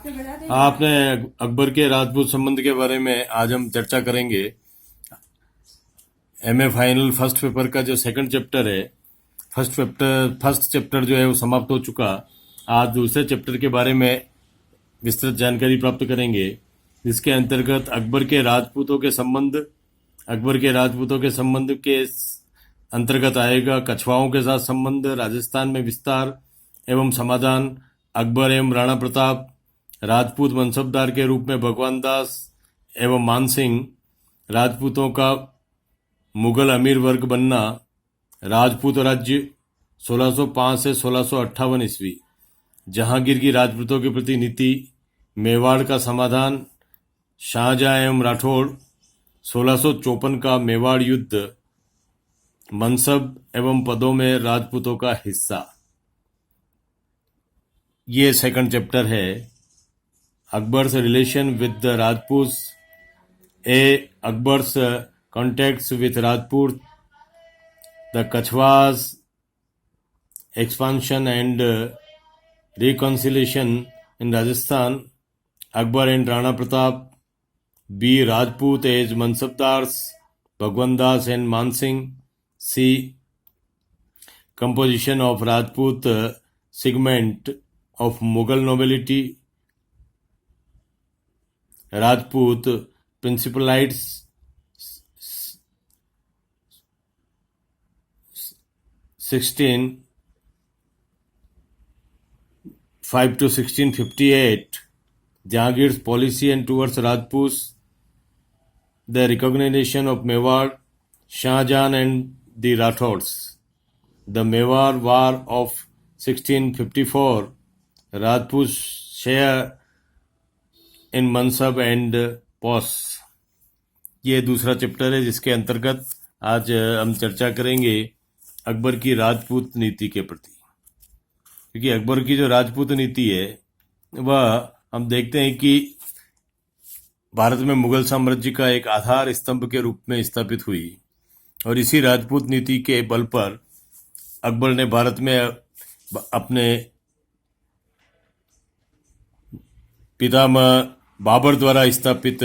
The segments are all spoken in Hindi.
आपने अकबर के राजपूत संबंध के बारे में आज हम चर्चा करेंगे। एमए फाइनल फर्स्ट पेपर का जो सेकंड चैप्टर है, फर्स्ट चैप्टर जो है वो समाप्त हो चुका। आज दूसरे चैप्टर के बारे में विस्तृत जानकारी प्राप्त करेंगे, जिसके अंतर्गत अकबर के राजपूतों के संबंध के अंतर्गत आएगा कछवाओं के साथ संबंध, राजस्थान में विस्तार एवं समाधान, अकबर एवं राणा प्रताप, राजपूत मनसबदार के रूप में भगवान दास एवं मानसिंह, राजपूतों का मुगल अमीर वर्ग बनना, राजपूत राज्य 1605 से 1658 ईस्वी, जहांगीर की राजपूतों के प्रति नीति, मेवाड़ का समाधान, शाहजहां एवं राठौड़, 1654 का मेवाड़ युद्ध, मनसब एवं पदों में राजपूतों का हिस्सा। ये सेकंड चैप्टर है। Akbar's relation with the Rajputs. Akbar's contacts with Rajput, the Kachwas, expansion and reconciliation in Rajasthan. Akbar and Rana Pratap. B. Rajput as Mansabdars, Bhagwan Das and Mansingh. C. Composition of Rajput segment of Mughal nobility. Rajput Principalities 1605 to 1658, Jahangir's policy and towards Rajputs, the recognition of Mewar, Shahjahan and the Rathors, the Mewar War of 1654, Rajput share in मनसब एंड पॉस। ये दूसरा चैप्टर है, जिसके अंतर्गत आज हम चर्चा करेंगे अकबर की राजपूत नीति के प्रति। क्योंकि अकबर की जो राजपूत नीति है वह हम देखते हैं कि भारत में मुगल साम्राज्य का एक आधार स्तंभ के रूप में स्थापित हुई, और इसी राजपूत नीति के बल पर अकबर ने भारत में अपने पितामह बाबर द्वारा स्थापित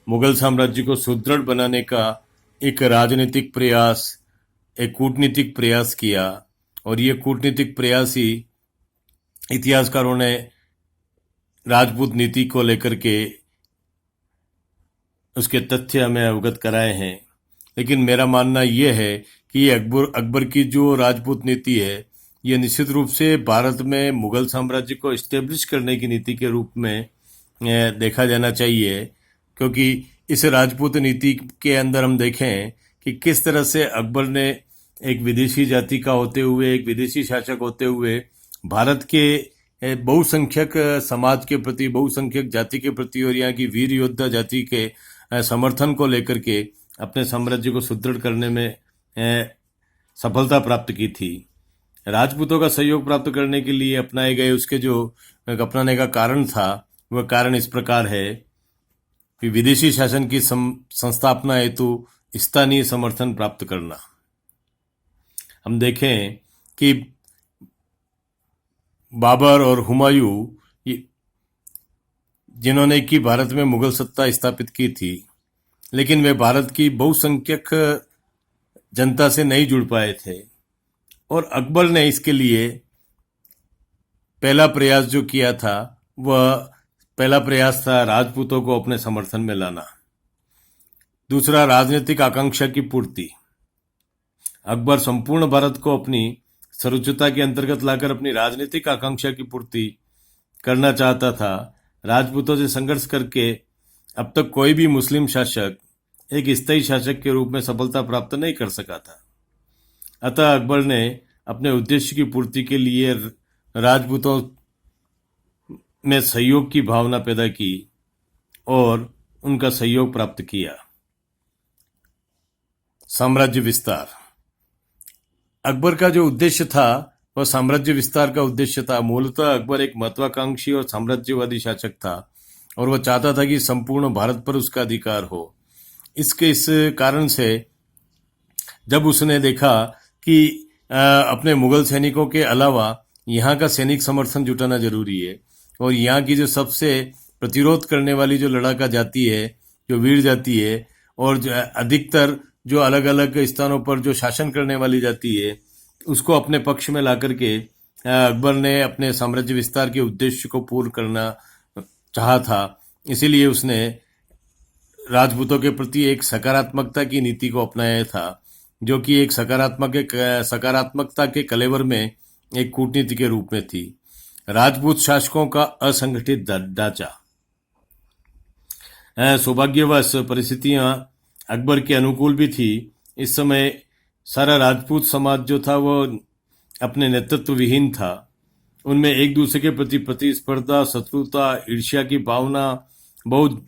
मुगल साम्राज्य को सुदृढ़ बनाने का एक राजनीतिक प्रयास, एक कूटनीतिक प्रयास किया। और ये कूटनीतिक प्रयास ही इतिहासकारों ने राजपूत नीति को लेकर के उसके तथ्य हमें अवगत कराए हैं। लेकिन मेरा मानना यह है कि अकबर की जो राजपूत नीति है, ये निश्चित रूप से भारत में मुगल साम्राज्य को इस्टेब्लिश करने की नीति के रूप में देखा जाना चाहिए। क्योंकि इस राजपूत नीति के अंदर हम देखें कि किस तरह से अकबर ने एक विदेशी जाति का होते हुए, एक विदेशी शासक होते हुए, भारत के बहुसंख्यक समाज के प्रति, बहुसंख्यक जाति के प्रति और यहाँ की वीर योद्धा जाति के समर्थन को लेकर के अपने साम्राज्य को सुदृढ़ करने में सफलता प्राप्त की थी। राजपूतों का सहयोग प्राप्त करने के लिए अपनाए गए उसके जो अपनाने का कारण था, वह कारण इस प्रकार है कि विदेशी शासन की संस्थापना हेतु स्थानीय समर्थन प्राप्त करना। हम देखें कि बाबर और हुमायूं, जिन्होंने कि भारत में मुगल सत्ता स्थापित की थी, लेकिन वे भारत की बहुसंख्यक जनता से नहीं जुड़ पाए थे। और अकबर ने इसके लिए पहला प्रयास जो किया था, वह पहला प्रयास था राजपूतों को अपने समर्थन में लाना। दूसरा, राजनीतिक आकांक्षा की पूर्ति। अकबर संपूर्ण भारत को अपनी सर्वोच्चता के अंतर्गत लाकर अपनी राजनीतिक आकांक्षा की पूर्ति करना चाहता था। राजपूतों से संघर्ष करके अब तक कोई भी मुस्लिम शासक एक स्थायी शासक के रूप में सफलता प्राप्त नहीं कर सका था। अतः अकबर ने अपने उद्देश्य की पूर्ति के लिए राजपूतों में सहयोग की भावना पैदा की और उनका सहयोग प्राप्त किया। साम्राज्य विस्तार। अकबर का जो उद्देश्य था वह साम्राज्य विस्तार का उद्देश्य था। मूलतः अकबर एक महत्वाकांक्षी और साम्राज्यवादी शासक था, और वह चाहता था कि संपूर्ण भारत पर उसका अधिकार हो। इस कारण से जब उसने देखा कि अपने मुगल सैनिकों के अलावा यहाँ का सैनिक समर्थन जुटाना जरूरी है, और यहाँ की जो सबसे प्रतिरोध करने वाली जो लड़ाका जाति है, जो वीर जाति है, और जो अधिकतर जो अलग अलग स्थानों पर जो शासन करने वाली जाति है, उसको अपने पक्ष में ला करके अकबर ने अपने साम्राज्य विस्तार के उद्देश्य को पूर्ण करना चाहा था। इसीलिए उसने राजपूतों के प्रति एक सकारात्मकता की नीति को अपनाया था, जो कि एक सकारात्मकता के कलेवर में एक कूटनीति के रूप में थी। राजपूत शासकों का असंगठित ढांचा। सौभाग्यवश परिस्थितियां अकबर के अनुकूल भी थी। इस समय सारा राजपूत समाज जो था वो अपने नेतृत्व विहीन था। उनमें एक दूसरे के प्रति प्रतिस्पर्धा, शत्रुता, ईर्ष्या की भावना बहुत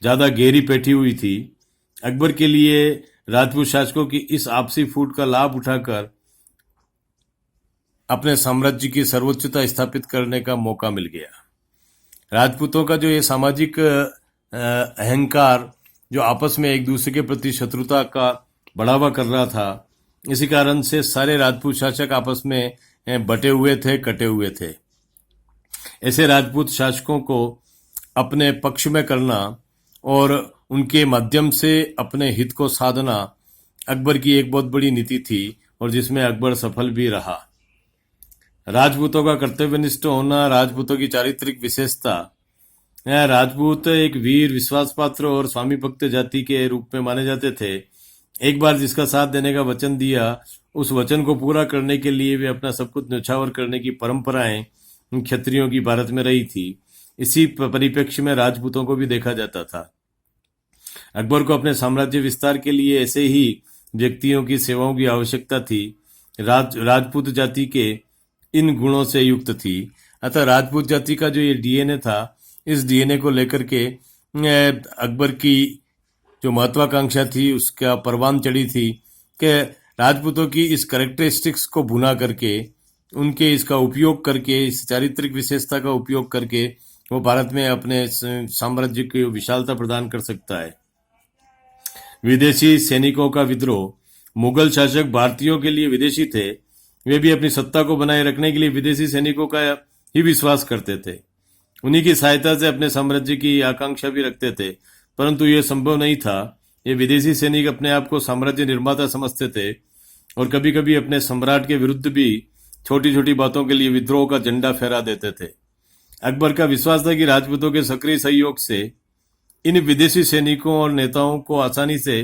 ज्यादा गहरी बैठी हुई थी। अकबर के लिए राजपूत शासकों की इस आपसी फूट का लाभ उठाकर अपने साम्राज्य की सर्वोच्चता स्थापित करने का मौका मिल गया। राजपूतों का जो ये सामाजिक अहंकार जो आपस में एक दूसरे के प्रति शत्रुता का बढ़ावा कर रहा था, इसी कारण से सारे राजपूत शासक आपस में बटे हुए थे, कटे हुए थे। ऐसे राजपूत शासकों को अपने पक्ष में करना और उनके माध्यम से अपने हित को साधना अकबर की एक बहुत बड़ी नीति थी, और जिसमें अकबर सफल भी रहा। राजपूतों का कर्तव्यनिष्ठ होना, राजपूतों की चारित्रिक विशेषता। राजपूत एक वीर, विश्वास पात्र और स्वामी भक्त जाति के रूप में माने जाते थे। एक बार जिसका साथ देने का वचन दिया, उस वचन को पूरा करने के लिए वे अपना सब कुछ न्यौछावर करने की परंपराएं क्षत्रियों की भारत में रही थी। इसी परिप्रेक्ष्य में राजपूतों को भी देखा जाता था। अकबर को अपने साम्राज्य विस्तार के लिए ऐसे ही व्यक्तियों की सेवाओं की आवश्यकता थी। राजपूत जाति के इन गुणों से युक्त थी। अतः राजपूत जाति का जो ये डीएनए था, इस डीएनए को लेकर के अकबर की जो महत्वाकांक्षा थी उसका परवान चढ़ी थी कि राजपूतों की इस कैरेक्टरिस्टिक्स को भुना करके, उनके इसका उपयोग करके, इस चारित्रिक विशेषता का उपयोग करके वो भारत में अपने साम्राज्य की विशालता प्रदान कर सकता है। विदेशी सैनिकों का विद्रोह। मुगल शासक भारतीयों के लिए विदेशी थे। वे भी अपनी सत्ता को बनाए रखने के लिए विदेशी सैनिकों का ही विश्वास करते थे। उन्हीं की सहायता से अपने साम्राज्य की आकांक्षा भी रखते थे, परंतु यह संभव नहीं था। ये विदेशी सैनिक अपने आप को साम्राज्य निर्माता समझते थे और कभी कभी अपने सम्राट के विरुद्ध भी छोटी छोटी बातों के लिए विद्रोह का झंडा फहरा देते थे। अकबर का विश्वास था कि राजपूतों के सक्रिय सहयोग से इन विदेशी सैनिकों और नेताओं को आसानी से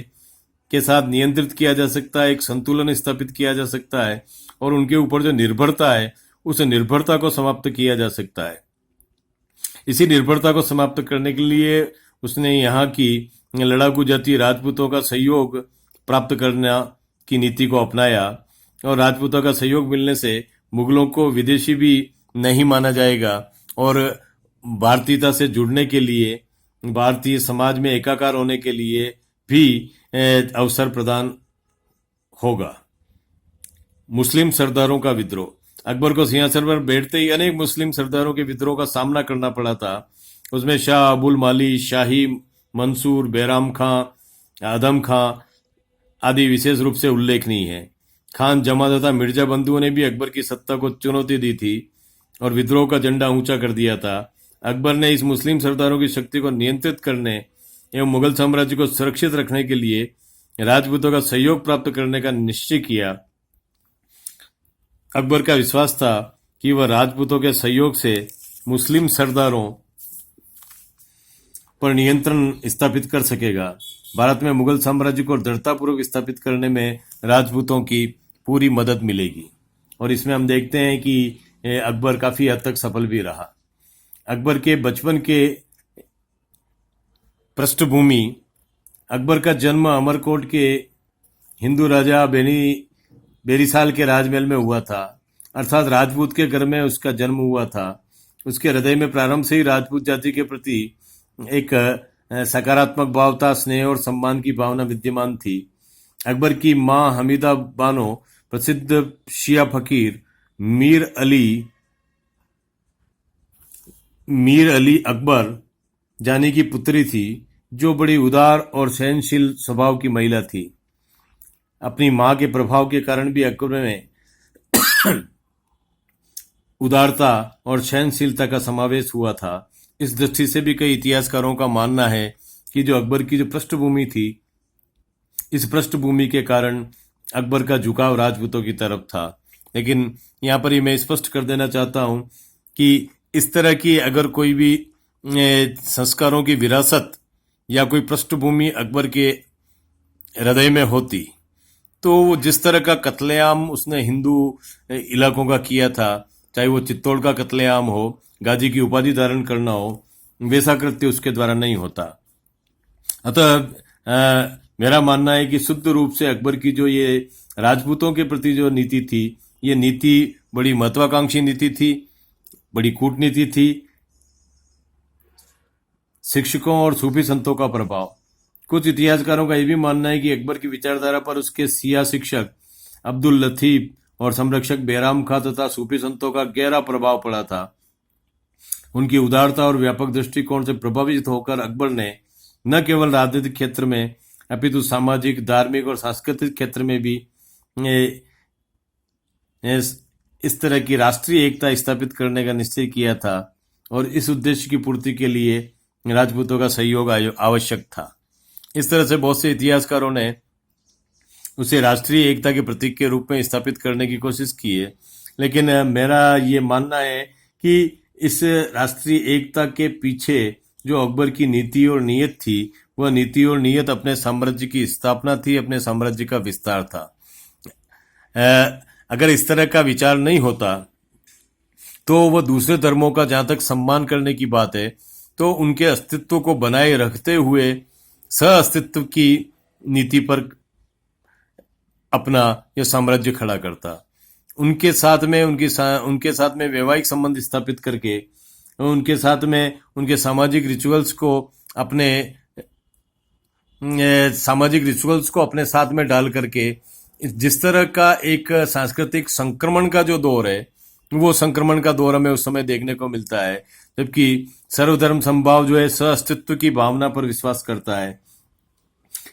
के साथ नियंत्रित किया जा सकता है, एक संतुलन स्थापित किया जा सकता है और उनके ऊपर जो निर्भरता है उस निर्भरता को समाप्त किया जा सकता है। इसी निर्भरता को समाप्त करने के लिए उसने यहाँ की लड़ाकू जाति राजपूतों का सहयोग प्राप्त करने की नीति को अपनाया, और राजपूतों का सहयोग मिलने से मुगलों को विदेशी भी नहीं माना जाएगा और भारतीयता से जुड़ने के लिए, भारतीय समाज में एकाकार होने के लिए भी अवसर प्रदान होगा। मुस्लिम सरदारों का विद्रोह। अकबर को सिंहासन पर बैठते ही अनेक मुस्लिम सरदारों के विद्रोह का सामना करना पड़ा था। उसमें शाह अबुल माली, शाही मंसूर, बैराम खां, आदम खां आदि विशेष रूप से उल्लेखनीय है। खान जमा तथा मिर्जा बंधुओं ने भी अकबर की सत्ता को चुनौती दी थी और विद्रोह का झंडा ऊंचा कर दिया था। अकबर ने इस मुस्लिम सरदारों की शक्ति को नियंत्रित करने एवं मुगल साम्राज्य को सुरक्षित रखने के लिए राजपूतों का सहयोग प्राप्त करने का निश्चय किया। अकबर का विश्वास था कि वह राजपूतों के सहयोग से मुस्लिम सरदारों पर नियंत्रण स्थापित कर सकेगा। भारत में मुगल साम्राज्य को दृढ़तापूर्वक स्थापित करने में राजपूतों की पूरी मदद मिलेगी, और इसमें हम देखते हैं कि अकबर काफी हद तक सफल भी रहा। अकबर के बचपन के पृष्ठभूमि। अकबर का जन्म अमरकोट के हिंदू राजा बेरिसाल के राजमहल में हुआ था, अर्थात राजपूत के घर में उसका जन्म हुआ था। उसके हृदय में प्रारंभ से ही राजपूत जाति के प्रति एक सकारात्मक भाव था, स्नेह और सम्मान की भावना विद्यमान थी। अकबर की मां हमीदा बानो प्रसिद्ध शिया फकीर मीर अली अकबर जानी की पुत्री थी, जो बड़ी उदार और सहनशील स्वभाव की महिला थी। अपनी मां के प्रभाव के कारण भी अकबर में उदारता और सहनशीलता का समावेश हुआ था। इस दृष्टि से भी कई इतिहासकारों का मानना है कि जो अकबर की जो पृष्ठभूमि थी, इस पृष्ठभूमि के कारण अकबर का झुकाव राजपूतों की तरफ था। लेकिन यहाँ पर ही मैं स्पष्ट कर देना चाहता हूँ कि इस तरह की अगर कोई भी संस्कारों की विरासत या कोई पृष्ठभूमि अकबर के हृदय में होती, तो वो जिस तरह का कत्लेआम उसने हिंदू इलाकों का किया था, चाहे वो चित्तौड़ का कत्लेआम हो, गाजी की उपाधि धारण करना हो, वैसा कृत्य उसके द्वारा नहीं होता। अतः मेरा मानना है कि शुद्ध रूप से अकबर की जो ये राजपूतों के प्रति जो नीति थी, ये नीति बड़ी महत्वाकांक्षी नीति थी, बड़ी कूटनीति थी। शिक्षकों और सूफी संतों का प्रभाव। कुछ इतिहासकारों का यह भी मानना है कि अकबर की विचारधारा पर उसके सिया शिक्षक अब्दुल लतीफ और संरक्षक बैराम खां तथा सूफी संतों का गहरा प्रभाव पड़ा था। उनकी उदारता और व्यापक दृष्टिकोण से प्रभावित होकर अकबर ने न केवल राजनीतिक क्षेत्र में अपितु सामाजिक, धार्मिक और सांस्कृतिक क्षेत्र में भी इस तरह की राष्ट्रीय एकता स्थापित करने का निश्चय किया था और इस उद्देश्य की पूर्ति के लिए राजपूतों का सहयोग आवश्यक था। इस तरह से बहुत से इतिहासकारों ने उसे राष्ट्रीय एकता के प्रतीक के रूप में स्थापित करने की कोशिश की है। लेकिन मेरा ये मानना है कि इस राष्ट्रीय एकता के पीछे जो अकबर की नीति और नीयत थी, वह नीति और नीयत अपने साम्राज्य की स्थापना थी, अपने साम्राज्य का विस्तार था। अगर इस तरह का विचार नहीं होता तो वह दूसरे धर्मों का जहां तक सम्मान करने की बात है, तो उनके अस्तित्व को बनाए रखते हुए सह अस्तित्व की नीति पर अपना यह साम्राज्य खड़ा करता। उनके साथ में वैवाहिक संबंध स्थापित करके, उनके साथ में उनके सामाजिक रिचुअल्स को अपने साथ में डाल करके जिस तरह का एक सांस्कृतिक संक्रमण का जो दौर है, वो संक्रमण का दौर हमें उस समय देखने को मिलता है, जबकि सर्वधर्म समभाव जो है सह अस्तित्व की भावना पर विश्वास करता है।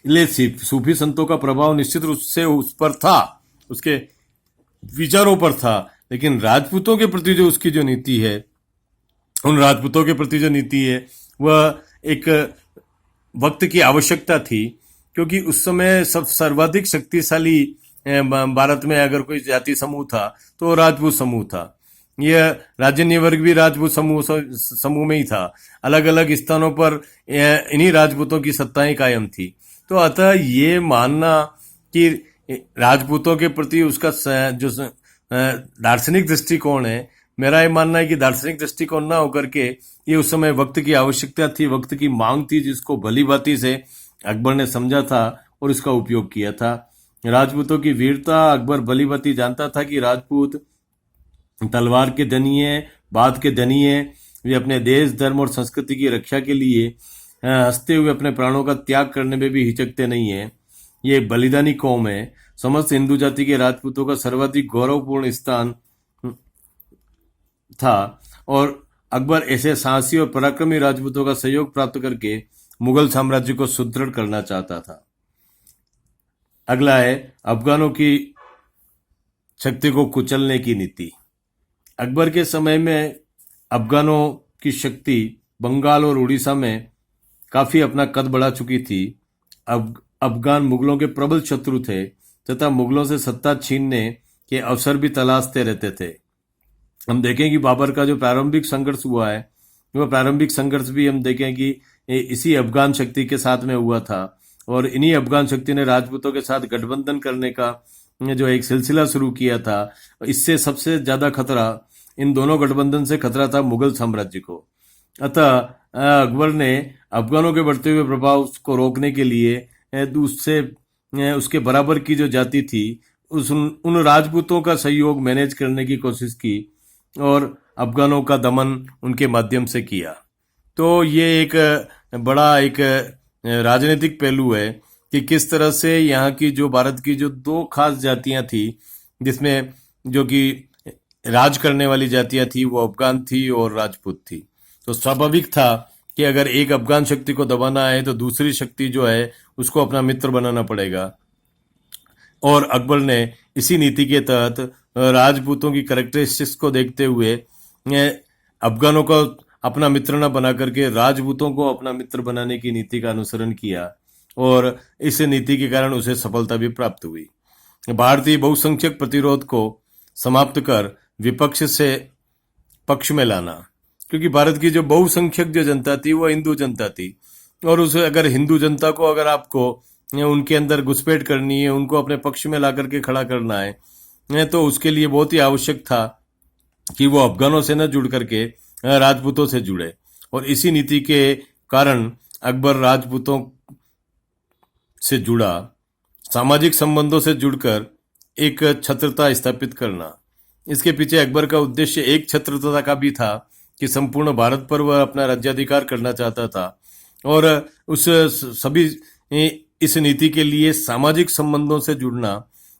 इसलिए सूफी संतों का प्रभाव निश्चित रूप से उस पर था, उसके विचारों पर था। लेकिन राजपूतों के प्रति जो उसकी जो नीति है, उन राजपूतों के प्रति जो नीति है, वह एक वक्त की आवश्यकता थी, क्योंकि उस समय सब सर्वाधिक शक्तिशाली भारत में अगर कोई जाति समूह था तो राजपूत समूह था। यह राजन्य वर्ग भी राजपूत समूह में ही था। अलग अलग स्थानों पर इन्हीं राजपूतों की सत्ताएं कायम थी। तो अतः ये मानना कि राजपूतों के प्रति उसका जो दार्शनिक दृष्टिकोण है, मेरा ये मानना है कि दार्शनिक दृष्टिकोण ना होकर के ये उस समय वक्त की आवश्यकता थी, वक्त की मांग थी, जिसको भली भांति से अकबर ने समझा था और इसका उपयोग किया था। राजपूतों की वीरता हकबर भली भांति जानता था कि राजपूत तलवार के धनी है, बात के धनी है। वे अपने देश, धर्म और संस्कृति की रक्षा के लिए हंसते हुए अपने प्राणों का त्याग करने में भी हिचकते नहीं है। ये बलिदानी कौम है। समस्त हिंदू जाति के राजपूतों का सर्वाधिक गौरवपूर्ण स्थान था और अकबर ऐसे साहसी और पराक्रमी राजपूतों का सहयोग प्राप्त करके मुगल साम्राज्य को सुदृढ़ करना चाहता था। अगला है अफगानों की शक्ति को कुचलने की नीति। अकबर के समय में अफगानों की शक्ति बंगाल और उड़ीसा में काफी अपना कद बढ़ा चुकी थी। अफगान मुगलों के प्रबल शत्रु थे तथा मुगलों से सत्ता छीनने के अवसर भी तलाशते रहते थे। हम देखें कि बाबर का जो प्रारंभिक संघर्ष हुआ है, वह प्रारंभिक संघर्ष भी हम देखें कि इसी अफगान शक्ति के साथ में हुआ था और इन्हीं अफगान शक्ति ने राजपूतों के साथ गठबंधन करने का जो एक सिलसिला शुरू किया था। इससे सबसे ज्यादा खतरा, इन दोनों गठबंधन से खतरा था मुगल साम्राज्य को। अतः अकबर ने अफगानों के बढ़ते हुए प्रभाव को रोकने के लिए उसके बराबर की जो जाति थी उन राजपूतों का सहयोग मैनेज करने की कोशिश की और अफगानों का दमन उनके माध्यम से किया। तो ये एक बड़ा एक राजनीतिक पहलू है कि किस तरह से यहाँ की जो भारत की जो दो खास जातियां थी, जिसमें जो कि राज करने वाली जातियां थी, वो अफगान थी और राजपूत थी। तो स्वाभाविक था कि अगर एक अफगान शक्ति को दबाना है तो दूसरी शक्ति जो है उसको अपना मित्र बनाना पड़ेगा। और अकबर ने इसी नीति के तहत राजपूतों की कैरेक्टरिस्टिक्स को देखते हुए अफगानों को अपना मित्र न बना करके राजपूतों को अपना मित्र बनाने की नीति का अनुसरण किया और इस नीति के कारण उसे सफलता भी प्राप्त हुई। भारतीय बहुसंख्यक प्रतिरोध को समाप्त कर विपक्ष से पक्ष में लाना, क्योंकि भारत की जो बहुसंख्यक जो जनता थी वो हिंदू जनता थी और उस अगर हिंदू जनता को अगर आपको उनके अंदर घुसपैठ करनी है, उनको अपने पक्ष में ला करके खड़ा करना है, तो उसके लिए बहुत ही आवश्यक था कि वो अफगानों से न जुड़ करके राजपूतों से जुड़े। और इसी नीति के कारण अकबर राजपूतों से जुड़ा, सामाजिक संबंधों से जुड़कर एक छत्रता स्थापित करना। इसके पीछे अकबर का उद्देश्य एक छत्रता का भी था कि संपूर्ण भारत पर वह अपना राज्याधिकार करना चाहता था और उस सभी इस नीति के लिए सामाजिक संबंधों से जुड़ना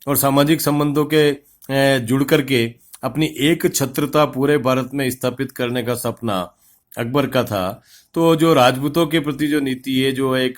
और सामाजिक संबंधों के जुड़ करके अपनी एक छत्रता पूरे भारत में स्थापित करने का सपना अकबर का था। तो जो राजपूतों के प्रति जो नीति है, जो एक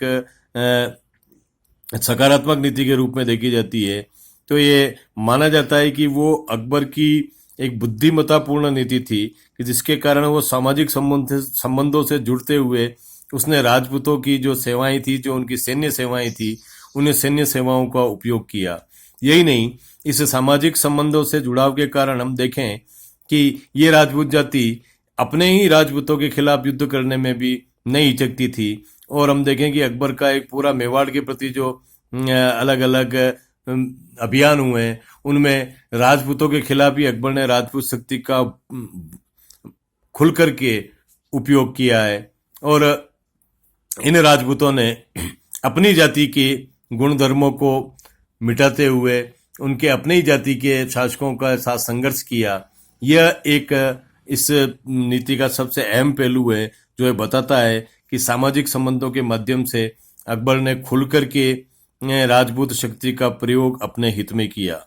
सकारात्मक नीति के रूप में देखी जाती है, तो ये माना जाता है कि वो अकबर की एक बुद्धिमत्तापूर्ण नीति थी कि जिसके कारण वो सामाजिक संबंधों से जुड़ते हुए उसने राजपूतों की जो सेवाएं थी, जो उनकी सैन्य सेवाएं थी, उन्हें सैन्य सेवाओं का उपयोग किया। यही नहीं, इस सामाजिक संबंधों से जुड़ाव के कारण हम देखें कि ये राजपूत जाति अपने ही राजपूतों के खिलाफ युद्ध करने में भी नहीं हिचकती थी। और हम देखें कि अकबर का एक पूरा मेवाड़ के प्रति जो अलग अलग अभियान हुए, उनमें राजपूतों के खिलाफ ही अकबर ने राजपूत शक्ति का खुल करके उपयोग किया है। और इन राजपूतों ने अपनी जाति के गुणधर्मों को मिटाते हुए उनके अपने ही जाति के शासकों का साथ संघर्ष किया। यह एक इस नीति का सबसे अहम पहलू है, जो ये बताता है कि सामाजिक संबंधों के माध्यम से अकबर ने खुलकर के राजपूत शक्ति का प्रयोग अपने हित में किया।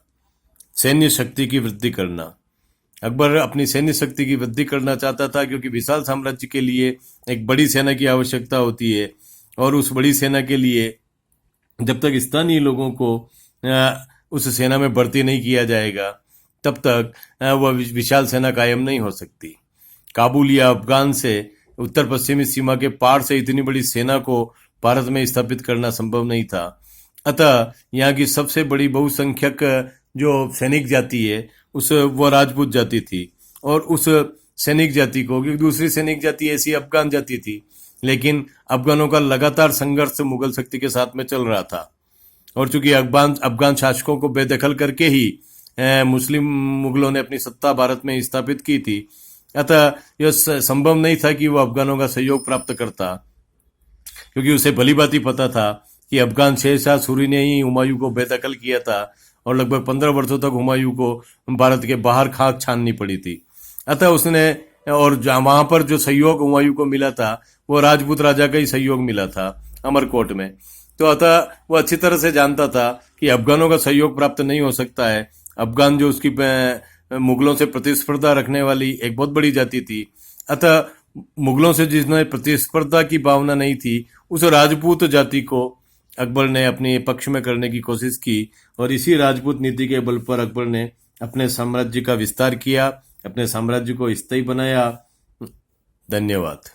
सैन्य शक्ति की वृद्धि करना, अकबर अपनी सैन्य शक्ति की वृद्धि करना चाहता था, क्योंकि विशाल साम्राज्य के लिए एक बड़ी सेना की आवश्यकता होती है और उस बड़ी सेना के लिए जब तक स्थानीय लोगों को उस सेना में भर्ती नहीं किया जाएगा, तब तक वह विशाल सेना कायम नहीं हो सकती। काबुल या अफगान से उत्तर पश्चिमी सीमा के पार से इतनी बड़ी सेना को भारत में स्थापित करना संभव नहीं था। अतः यहाँ की सबसे बड़ी बहुसंख्यक जो सैनिक जाति है वो राजपूत जाति थी। और उस सैनिक जाति को, क्योंकि दूसरी सैनिक जाति ऐसी अफगान जाति थी, लेकिन अफगानों का लगातार संघर्ष मुगल शक्ति के साथ में चल रहा था। और चूंकि अफगान शासकों को बेदखल करके ही मुस्लिम मुगलों ने अपनी सत्ता भारत में स्थापित की थी, अतः यह संभव नहीं था कि वह अफगानों का सहयोग प्राप्त करता, क्योंकि उसे भली भांति पता था कि अफगान शेरशाह सूरी ने ही हुमायूं को बेदखल किया था और लगभग 15 वर्षों तक हुमायूं को भारत के बाहर खाक छाननी पड़ी थी। अतः उसने, और वहां पर जो सहयोग हुमायूं को मिला था वो राजपूत राजा का ही सहयोग मिला था अमरकोट में। तो अतः वो अच्छी तरह से जानता था कि अफगानों का सहयोग प्राप्त नहीं हो सकता है। अफगान जो उसकी मुगलों से प्रतिस्पर्धा रखने वाली एक बहुत बड़ी जाति थी, अतः मुगलों से जिसने प्रतिस्पर्धा की भावना नहीं थी, उस राजपूत जाति को अकबर ने अपने पक्ष में करने की कोशिश की और इसी राजपूत नीति के बल पर अकबर ने अपने साम्राज्य का विस्तार किया, अपने साम्राज्य को स्थायी बनाया। धन्यवाद।